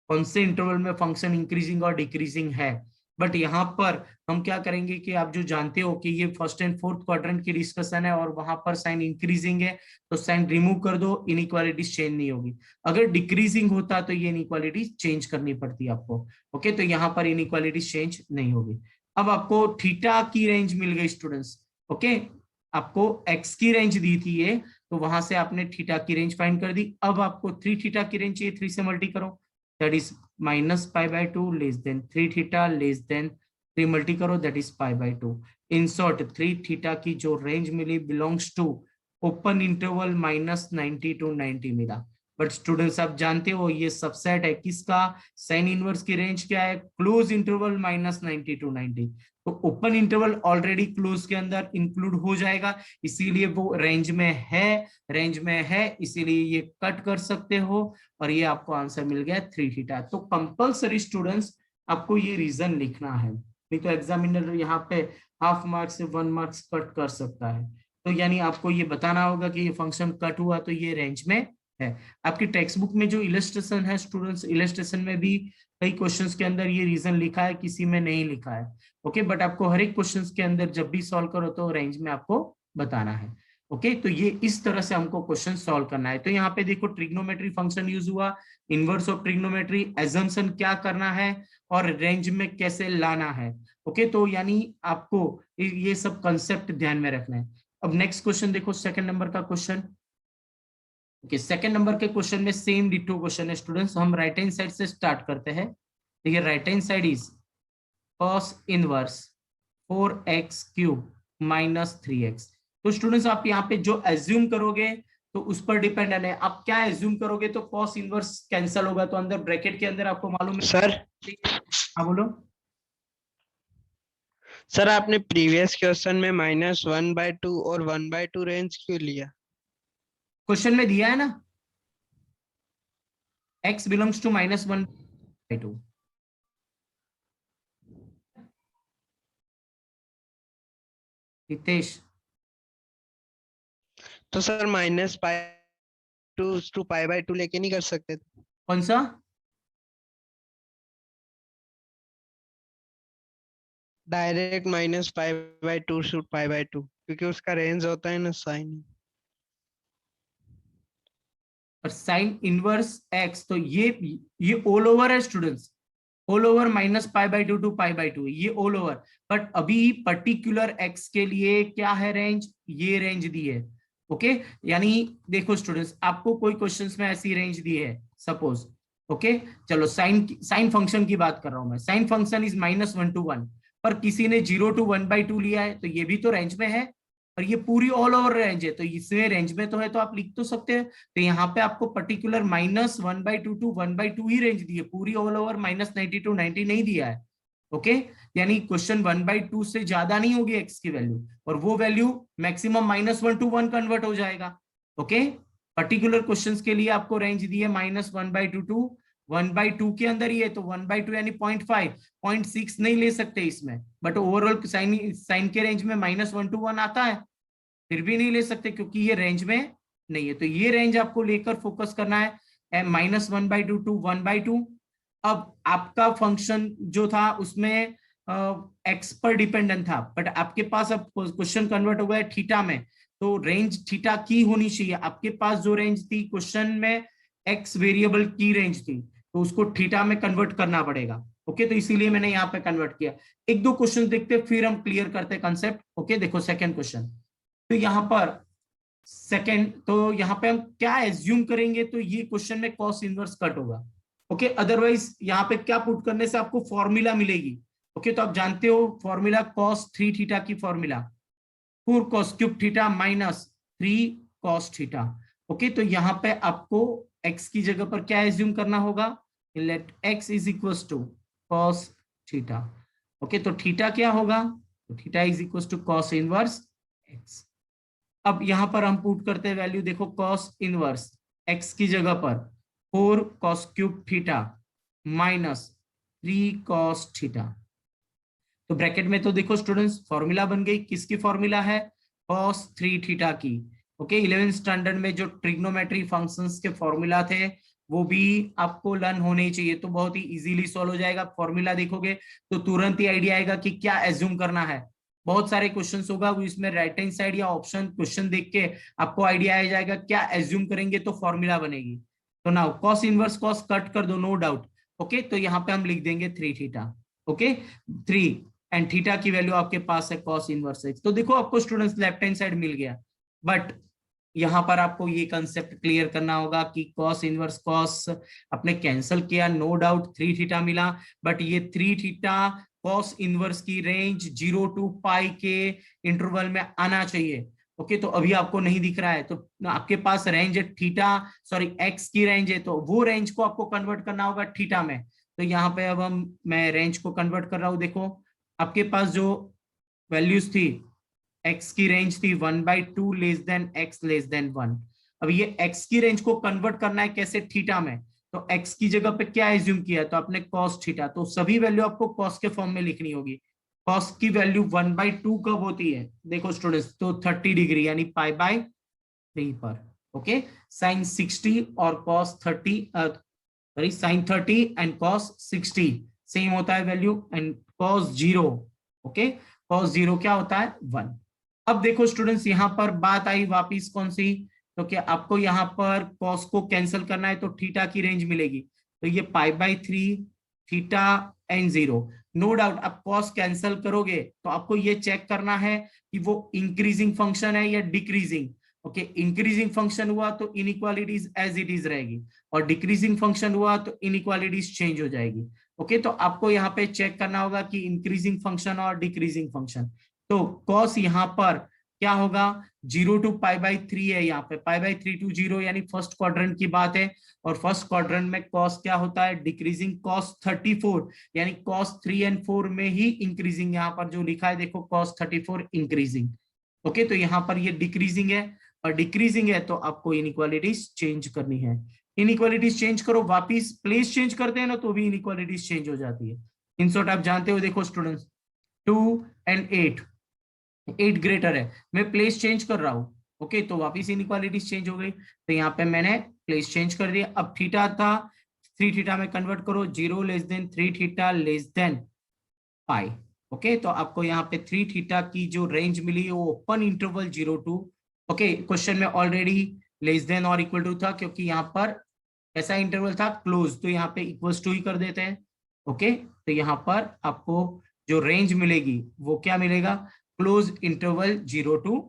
कौन से इंटरवल में फंक्शन इंक्रीजिंग और डिक्रीजिंग है। बट यहाँ पर हम क्या करेंगे कि आप जो जानते हो कि ये फर्स्ट एंड फोर्थ क्वाड्रेंट की डिस्कशन है और वहां पर साइन इंक्रीजिंग है, तो साइन रिमूव कर दो, इनइक्वालिटीज चेंज नहीं होगी। अगर डिक्रीजिंग होता तो ये इनइक्वालिटीज चेंज करनी पड़ती आपको। ओके, तो यहाँ पर इनइक्वालिटीज चेंज नहीं होगी। अब आपको थीटा की रेंज मिल गई स्टूडेंट्स। ओके, आपको एक्स की रेंज दी थी ये, तो वहां से आपने थीटा की रेंज फाइंड कर दी। अब आपको 3 थीटा की रेंज चाहिए, 3 से मल्टी करो, that is -π/2 less than 3 theta less than 3 multi करो, that is π/2। In short 3 theta की जो रेंज मिली belongs to open interval -90 to 90 मिला। बट स्टूडेंट्स आप जानते हो ये सबसेट है किसका, साइन इनवर्स की रेंज क्या है, क्लोज इंटरवल -90 to 90, तो ओपन इंटरवल ऑलरेडी क्लोज के अंदर इंक्लूड हो जाएगा, इसीलिए वो रेंज में है, इसीलिए ये कट कर सकते हो, और ये आपको आंसर मिल गया 3 थीटा। तो कंपलसरी स्टूडेंट्स आपको ये रीजन लिखना है, नहीं तो एग्जामिनर यहाँ पे हाफ मार्क्स से 1 मार्क्स कट कर सकता है। तो यानी आपको ये बताना होगा कि ये फंक्शन कट हुआ तो ये रेंज में है। आपकी टेक्स्ट बुक में जो इलस्ट्रेशन है स्टूडेंट्स, इलस्ट्रेशन में भी कई क्वेश्चंस के अंदर ये रीजन लिखा है, किसी में नहीं लिखा है। ओके, बट आपको हर एक क्वेश्चंस के अंदर जब भी सॉल्व करो तो रेंज में आपको बताना है। ओके, तो ये इस तरह से हमको क्वेश्चन सॉल्व करना है। तो यहाँ पे देखो ट्रिग्नोमेट्री फंक्शन यूज हुआ, इनवर्स ऑफ ट्रिग्नोमेट्री, एजम्पशन क्या करना है और रेंज में कैसे लाना है। ओके, तो यानी आपको ये सब कंसेप्ट ध्यान में रखना है। अब नेक्स्ट क्वेश्चन देखो, सेकंड नंबर का क्वेश्चन। ओके, सेकंड नंबर के क्वेश्चन में सेम डिटो क्वेश्चन है स्टूडेंट्स। हम राइट हैंड साइड से स्टार्ट करते हैं। देखिए right hand side is cos inverse 4x cube minus 3x। तो स्टूडेंट्स आप यहाँ पे जो एज्यूम करोगे तो उस पर डिपेंडेंट है। आप क्या एज्यूम करोगे, तो cos इनवर्स कैंसिल होगा, तो अंदर ब्रैकेट के अंदर आपको मालूम है सर हाँ बोलो। सर आपने प्रीवियस क्वेश्चन में -1/2 और 1/2 रेंज क्यों लिया? क्वेश्चन में दिया है ना, x बिलोंग्स टू -1/2। हितेश, तो सर -π to π/2 लेके नहीं कर सकते थे? कौन सा? डायरेक्ट -π/2 to π/2, क्योंकि उसका रेंज होता है ना साइन। और साइन इनवर्स x, तो ये ऑल ओवर है स्टूडेंट्स, ऑल ओवर -π/2 टू π/2, ये ऑल ओवर। बट अभी पर्टिकुलर x के लिए क्या है रेंज, ये रेंज दी है। ओके, यानी देखो स्टूडेंट्स, आपको कोई क्वेश्चंस में ऐसी रेंज दी है सपोज। ओके, चलो साइन फंक्शन की बात कर रहा हूं मैं। साइन फंक्शन इज -1 to 1, पर किसी ने 0 to 1/2 लिया है, तो ये भी तो रेंज में है। और ये पूरी ऑल ओवर रेंज है, तो इसमें रेंज में तो है, तो आप लिख तो सकते हैं। तो यहाँ पे आपको पर्टिकुलर -1/2 टू 1/2 ही रेंज दी है, पूरी ऑल ओवर -90 to 90 नहीं दिया है। ओके, यानी क्वेश्चन 1/2 से ज्यादा नहीं होगी एक्स की वैल्यू, और वो वैल्यू मैक्सिमम -1 to 1 कन्वर्ट हो जाएगा। ओके, पर्टिकुलर क्वेश्चंस के लिए आपको रेंज दी है -1/2 टू 1/2 के अंदर ही है, तो 1/2 यानी 0.5, 0.6 नहीं ले सकते इसमें। बट ओवरऑल साइन के रेंज में -1 to 1 आता है, फिर भी नहीं ले सकते क्योंकि ये रेंज में नहीं है। तो ये रेंज आपको लेकर फोकस करना है, -1/2 टू 1/2। अब आपका फंक्शन जो था उसमें एक्स पर डिपेंडेंट था, बट आपके पास अब क्वेश्चन कन्वर्ट हो गया थीटा में, तो रेंज थीटा की होनी चाहिए। आपके पास जो रेंज थी क्वेश्चन में, एक्स वेरिएबल की रेंज थी, तो उसको थीटा में कन्वर्ट करना पड़ेगा। ओके, तो इसीलिए मैंने यहाँ पे कन्वर्ट किया। एक दो क्वेश्चन देखते फिर हम क्लियर करते कंसेप्ट। ओके, देखो सेकंड क्वेश्चन। तो यहाँ पर सेकंड, तो यहाँ पे हम क्या एज्यूम करेंगे, तो ये क्वेश्चन में कॉस इनवर्स कट होगा। ओके, अदरवाइज यहाँ पे क्या पुट करने से आपको फॉर्मूला मिलेगी। ओके, तो आप जानते हो फॉर्मूला cos 3 थीटा की formula 4 cos cube theta minus 3 cos theta. Okay, तो यहाँ पे आपको x की जगह पर क्या एज्यूम करना होगा, let x is equal to cos theta. Okay, तो थीटा क्या होगा, तो theta is equal to cos inverse x। अब यहां पर हम पुट करते हैं वैल्यू, देखो cos इनवर्स x की जगह पर 4 cos cube theta minus 3 cos theta. तो ब्रैकेट में तो देखो स्टूडेंट्स फॉर्मूला बन गई, किसकी फॉर्मूला है, cos 3 थीटा की। ओके, 11th स्टैंडर्ड में जो ट्रिग्नोमेट्री फंक्शंस के फॉर्मूला थे वो भी आपको लर्न होने चाहिए, तो बहुत ही इजीली सॉल्व हो जाएगा। फॉर्मूला देखोगे तो तुरंत ही आइडिया आएगा कि क्या एज्यूम करना है। बहुत सारे क्वेश्चंस होगा वो, इसमें राइट हैंड साइड या ऑप्शन क्वेश्चन देख के आपको आइडिया आ जाएगा क्या एज्यूम करेंगे तो फॉर्मूला बनेगी। तो now cos inverse cos cut कर दो, नो डाउट। ओके, तो यहाँ पे हम लिख देंगे 3 थीटा। ओके, 3 एंड थीटा की वैल्यू आपके पास है cos इनवर्स x। तो देखो आपको स्टूडेंट्स लेफ्ट हैंड साइड मिल गया, बट यहां पर आपको ये कंसेप्ट क्लियर करना होगा कि cos इनवर्स cos अपने कैंसिल किया, नो डाउट 3 थीटा मिला, बट ये 3 थीटा cos इनवर्स की रेंज 0 to पाई के इंटरवल में आना चाहिए। ओके, तो अभी आपको नहीं दिख रहा है, तो आपके पास रेंज है थीटा, सॉरी x की रेंज है, तो वो रेंज को आपको कन्वर्ट करना होगा थीटा में। तो यहाँ पे अब मैं रेंज को कन्वर्ट कर रहा हूं। देखो आपके पास जो वैल्यूज थी, x की रेंज थी 1/2 less than x less than 1। अब ये x की रेंज को कन्वर्ट करना है कैसे, थीटा में, तो x की जगह पे क्या एज्यूम किया, तो आपने cos थीटा, तो सभी वैल्यू आपको cos के फॉर्म में लिखनी होगी। cos की वैल्यू 1/2 कब होती है, देखो स्टूडेंट्स, तो 30 डिग्री यानी π/3 पर। ओके, साइन 60 और cos 30, sorry sine 30 and cos 60 same होता है value, and cos 0, okay, cos 0 क्या होता है 1। अब देखो स्टूडेंट्स, यहां पर बात आई वापिस कौन सी, तो क्या आपको यहाँ पर कॉस को कैंसिल करना है, तो थीटा की रेंज मिलेगी, तो ये पाई/3 थीटा एंड 0। नो डाउट आप कॉस कैंसिल करोगे तो आपको ये चेक करना है कि वो इंक्रीजिंग फंक्शन है या डिक्रीजिंग। ओके, इंक्रीजिंग फंक्शन हुआ तो इनइक्वालिटीज एज इट इज रहेगी, और डिक्रीजिंग फंक्शन हुआ तो इनइक्वालिटीज चेंज हो जाएगी। ओके, तो आपको यहाँ पे चेक करना होगा कि इंक्रीजिंग फंक्शन और डिक्रीजिंग फंक्शन। तो कॉस यहाँ पर क्या होगा, 0 to π/3 है, यहाँ पे π/3 to 0 यानी फर्स्ट क्वाड्रेंट की बात है, और फर्स्ट क्वाड्रेंट में कॉस क्या होता है डिक्रीजिंग, कॉस 34 यानी कॉस 3 एंड 4 में ही इंक्रीजिंग, यहाँ पर जो लिखा है देखो कॉस 34 इंक्रीजिंग। ओके, तो यहाँ पर ये डिक्रीजिंग है, और डिक्रीजिंग है तो आपको इनइक्वालिटीज चेंज करनी है। इनइक्वालिटीज चेंज करो, वापिस प्लेस चेंज करते हैं ना तो भी इनइक्वालिटीज चेंज हो जाती है। इन शॉर्ट आप जानते हो, देखो स्टूडेंट्स 2 एंड 8 ग्रेटर है, मैं प्लेस चेंज कर रहा हूं, ओके, तो वापिस इनइक्वालिटीज चेंज हो गई, तो यहाँ पे मैंने प्लेस चेंज कर दिया। अब थीटा था 3 थीटा में कन्वर्ट करो, 0 <3 थीटा पाई। ओके, तो आपको यहाँ पे 3 थीटा की जो रेंज मिली वो open interval 0 to, okay, question में ऑलरेडी लेस देन और इक्वल टू था, क्योंकि यहाँ पर ऐसा इंटरवल था क्लोज, तो यहाँ पे इक्वल्स टू ही कर देते हैं। ओके, तो यहाँ पर आपको जो रेंज मिलेगी वो क्या मिलेगा, क्लोज इंटरवल 0 to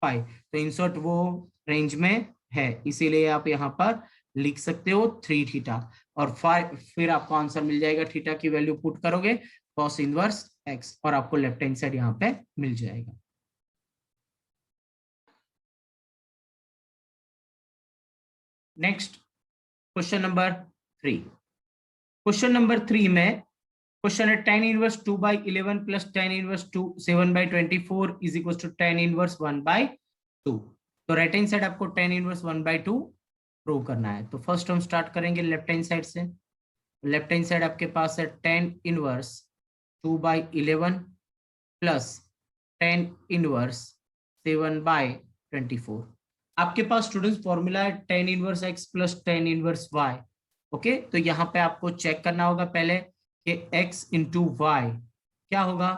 π। तो इंसर्ट वो रेंज में है, इसीलिए आप यहाँ पर लिख सकते हो 3 थीटा, और फिर आपको आंसर मिल जाएगा, थीटा की वैल्यू पुट करोगे cos इनवर्स x, और आपको लेफ्ट हैंड साइड यहाँ पे मिल जाएगा। Next question number 3। Question number 3 में क्वेश्चन है tan inverse 2/11 plus tan inverse 7/24 is equal to tan inverse 1/2। तो राइट हैंड साइड आपको tan इनवर्स 1/2 प्रूव करना है। तो फर्स्ट हम स्टार्ट करेंगे लेफ्ट हैंड साइड से। लेफ्ट हैंड साइड आपके पास है tan inverse 2/11 plus tan inverse 7/24। आपके पास स्टूडेंट्स फॉर्मूला है tan inverse x plus tan inverse y। Okay, तो यहाँ पे आपको चेक करना होगा पहले कि x इंटू वाई क्या होगा,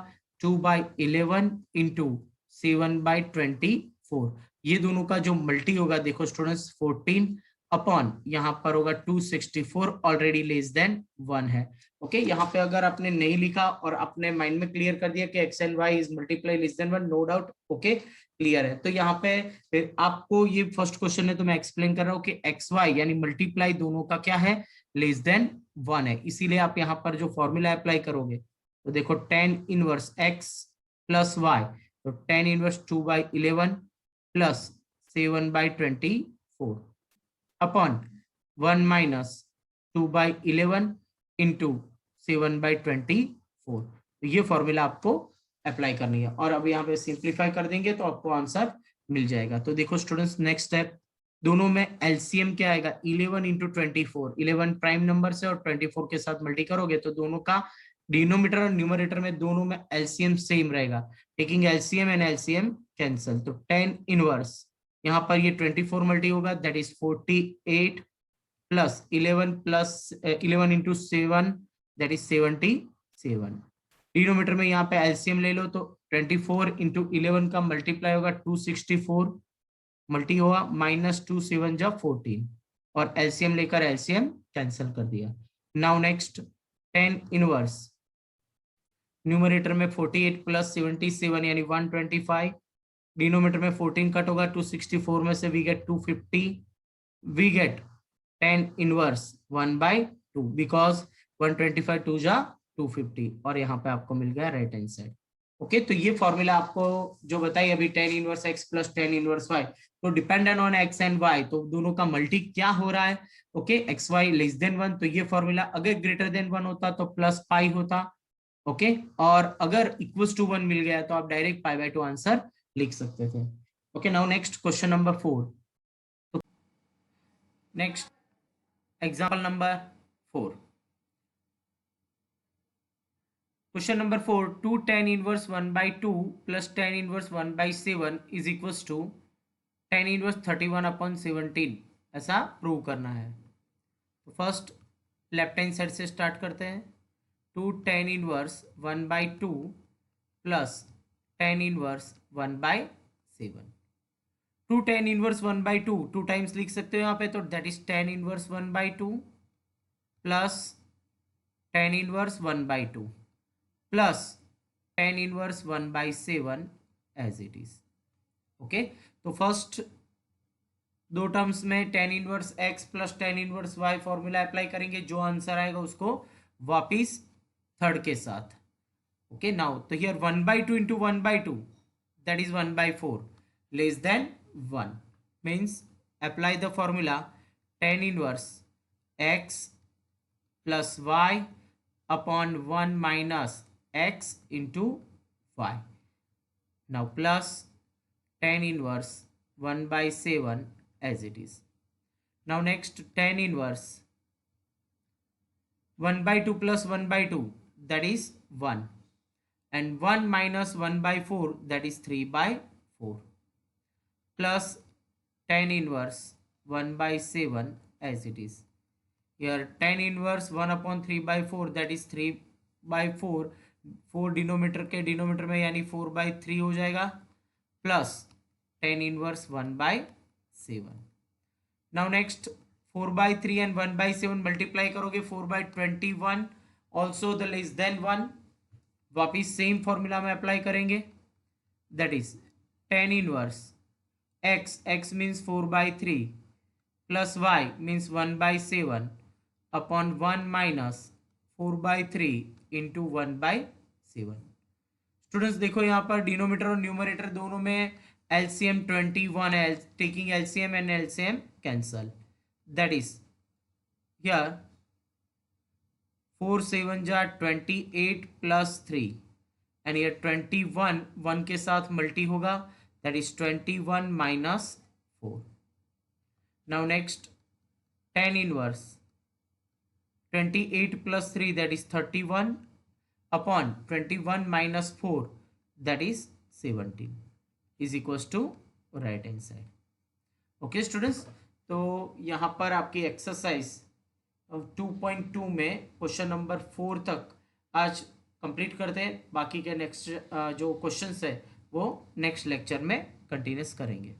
2/11 इंटू 7/24, ये दोनों का जो मल्टी होगा देखो स्टूडेंट्स 14 अपॉन यहाँ पर होगा 264 ऑलरेडी लेस देन 1 है। ओके, यहाँ पे अगर आपने नहीं लिखा और अपने माइंड में क्लियर कर दिया कि x and y is multiply less than 1, no doubt, okay clear है। तो यहाँ पे आपको ये फर्स्ट क्वेश्चन है तो मैं एक्सप्लेन कर रहा हूँ कि एक्स वाई यानी मल्टीप्लाई दोनों का क्या है, लेस देन 1 है, इसीलिए आप यहाँ पर जो फॉर्मूला अप्लाई करोगे तो देखो tan inverse x plus y, तो tan inverse 2/11 plus 7/24 upon 1 minus 2/11 into 7/24। तो ये फॉर्मूला आपको अप्लाई करनी है, और अब यहाँ पे सिंप्लीफाई कर देंगे तो आपको आंसर मिल जाएगा। तो देखो स्टूडेंट्स नेक्स्ट स्टेप, दोनों में एलसीएम क्या आएगा, 11 इंटू 24, 11 प्राइम नंबर से और 24 के साथ मल्टी करोगे तो दोनों का डिनोमिनेटर और न्यूमरेटर में दोनों में एलसीएम सेम रहेगा। Taking LCM and LCM cancel, तो tan इनवर्स यहाँ पर ये 24 मल्टी होगा that is 48 plus 11 into 7 that is 77। Denominator में यहाँ पे एलसीएम ले लो तो 24 इंटू 11 का मल्टीप्लाई होगा 264 मल्टी होगा माइनस 2 7 जा 14, और एलसीएम लेकर एलसीएम कैंसिल कर दिया। Now next tan inverse numerator में 48 प्लस 77 यानी 125, डिनोमीटर में 14 कट होगा 264 में से we get 250, we get tan inverse 1/2 because 125 2 जा 250, और यहाँ पे आपको मिल गया राइट हैंड साइड। ओके, तो ये फॉर्मूला आपको जो बताइए अभी tan inverse x plus tan inverse y, तो dependent on x and y, तो दोनों का मल्टी क्या हो रहा है, okay x y less than 1, तो ये फॉर्मूला अगर ग्रेटर देन 1 होता तो प्लस पाई होता, ओके, और अगर इक्वल्स टू 1 मिल गया तो आप डायरेक्ट π/2 आंसर लिख सकते थे। Okay, now next question number 4। Next example number 4, question number 4, 2 tan inverse 1/2 plus tan inverse 1/7 is equals to tan inverse 31/17 ऐसा प्रूव करना है। तो फर्स्ट लेफ्ट हैंड साइड से स्टार्ट करते हैं। 2 tan inverse 1/2 plus tan inverse 1/7। 2 tan inverse 1/2 two times लिख सकते हो यहाँ पे, तो that is tan inverse 1/2 plus tan inverse 1/2 plus tan inverse 1/7 as it is. Okay, तो फर्स्ट दो टर्म्स में tan inverse x plus tan inverse y formula apply करेंगे, जो आंसर आएगा उसको वापिस थर्ड के साथ। ओके, नाउ तो here 1/2 into 1/2 that is 1/4 less than 1 means apply the formula tan inverse x plus y upon 1 minus x into y। Now plus tan inverse 1/7 as it is. Now next tan inverse 1/2 plus 1/2 that is 1 and 1 minus 1/4 that is 3/4 plus tan inverse 1/7 as it is. Here tan inverse 1 upon 3/4 that is 3/4, 4 denominator में यानी 4/3 हो जाएगा plus tan inverse 1/7। Now next 4/3 and 1/7 multiply करोगे 4/21 also the less than 1, वापिस same formula में apply करेंगे, that is tan inverse x means 4/3 plus y means 1/7 upon 1 minus 4/3 into 1/7। Students देखो यहाँ पर डिनोमीटर और न्यूमरेटर दोनों में एलसीएम 21 है, taking LCM and LCM cancel, that is here 4 7 जा 28 प्लस 3 एंड हियर 21 1 के साथ मल्टी होगा, that is 21 minus 4। Now next tan inverse 28 plus 3 that is 31 upon 21 minus 4 that is 17 is equals to right hand side. Okay students, तो यहाँ पर आपकी exercise 2.2 में question number 4 तक आज कंप्लीट करते हैं। बाकी के नेक्स्ट जो क्वेश्चंस है वो नेक्स्ट लेक्चर में कंटिन्यूस करेंगे।